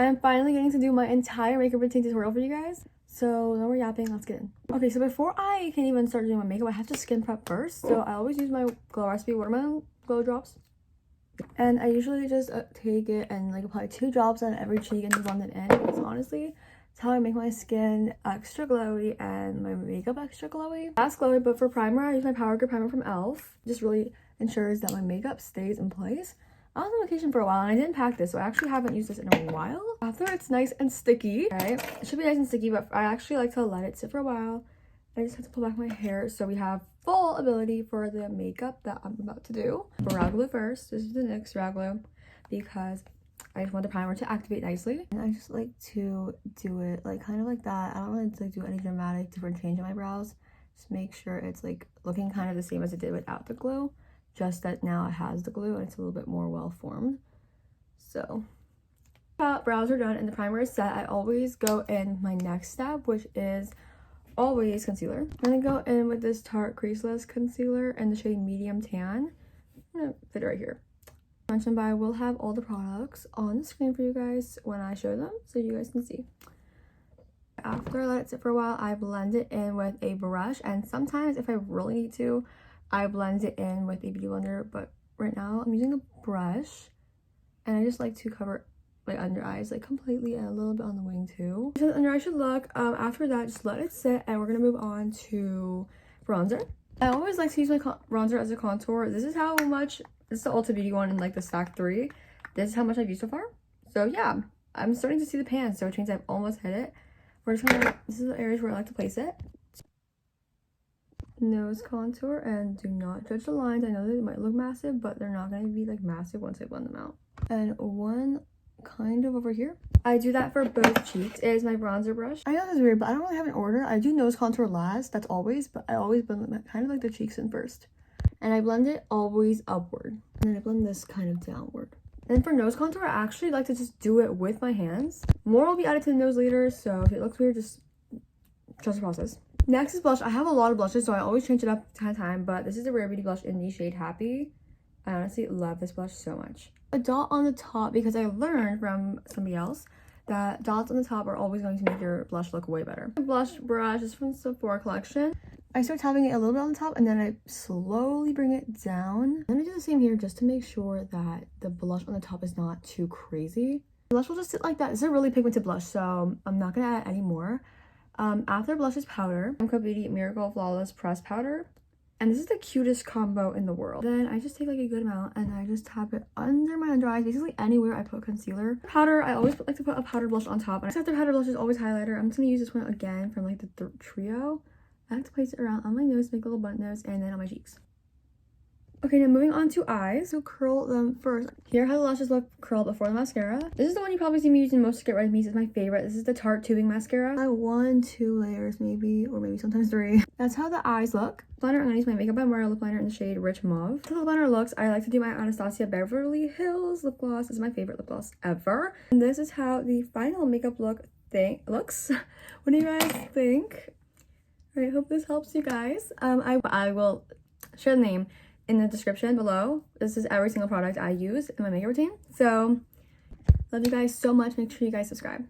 I am finally getting to do my entire makeup routine tutorial for you guys. So no more yapping, let's get in. Okay, so before I can even start doing my makeup, I have to skin prep first. So I always use my Glow Recipe Watermelon Glow Drops. And I usually just take it and like apply 2 drops on every cheek and just blend it in. Because honestly, it's how I make my skin extra glowy and my makeup extra glowy. That's glowy, but for primer, I use my Power Grip Primer from e.l.f. Just really ensures that my makeup stays in place. I was on vacation for a while and I didn't pack this, so I actually haven't used this in a while. After it's nice and sticky, right? It should be nice and sticky, but I actually like to let it sit for a while. I just have to pull back my hair so we have full ability for the makeup that I'm about to do. Brow glue first. This is the NYX brow glue because I just want the primer to activate nicely. And I just like to do it like kind of like that. I don't really like do any dramatic different change in my brows. Just make sure it's like looking kind of the same as it did without the glue. Just that now it has the glue and it's a little bit more well formed. So brows are done and the primer is set. I always go in my next step, which is always concealer. I'm gonna go in with this Tarte Creaseless concealer in the shade Medium Tan. I'm gonna fit it right here. Mentioned by, I will have all the products on the screen for you guys when I show them so you guys can see. After I let it sit for a while, I blend it in with a brush, and sometimes if I really need to, I blend it in with a beauty blender, but right now I'm using a brush and I just like to cover my under eyes like completely and a little bit on the wing too. So the under eye should look. After that, just let it sit and we're gonna move on to bronzer. I always like to use my bronzer as a contour. This is how much, this is the Ulta Beauty one in like the stack 3. This is how much I've used so far. So yeah, I'm starting to see the pan, so it means I've almost hit it. We're just gonna, this is the areas where I like to place it. Nose contour, and do not judge the lines. I know they might look massive, but they're not going to be like massive once I blend them out. And one kind of over here. I do that for both cheeks. It is my bronzer brush. I know this is weird, but I don't really have an order. I do nose contour last, that's always, but I always blend them kind of like the cheeks in first. And I blend it always upward. And then I blend this kind of downward. Then for nose contour, I actually like to just do it with my hands. More will be added to the nose later, so if it looks weird, just trust the process. Next is blush. I have a lot of blushes, so I always change it up time to time, but this is a Rare Beauty blush in the shade Happy. I honestly love this blush so much. A dot on the top, because I learned from somebody else that dots on the top are always going to make your blush look way better. The blush brush is from Sephora collection. I start tapping it a little bit on the top and then I slowly bring it down. I'm gonna do the same here just to make sure that the blush on the top is not too crazy. The blush will just sit like that. This is a really pigmented blush, so I'm not gonna add any more. After blush is powder. Mco Beauty Miracle Flawless Press Powder. And this is the cutest combo in the world. Then I just take like a good amount and I just tap it under my under eyes, basically anywhere I put concealer. Powder, I always like to put a powder blush on top. And after powder blush is always highlighter. I'm just gonna use this one again from like the trio. I like to place it around on my nose, make a little blunt nose, and then on my cheeks. Okay, now moving on to eyes. So curl them first. Here how the lashes look curled before the mascara. This is the one you probably see me using most to get ready with me. It's my favorite. This is the Tarte Tubing Mascara. I have 1, 2 layers maybe, or maybe sometimes 3. That's how the eyes look. Liner, I'm gonna use my Makeup by Mario lip liner in the shade Rich Mauve. For the lip liner looks, I like to do my Anastasia Beverly Hills lip gloss. This is my favorite lip gloss ever. And this is how the final makeup look looks. What do you guys think? All right, hope this helps you guys. I will share the name in the description below. This is every single product I use in my makeup routine. So love you guys so much. Make sure you guys subscribe.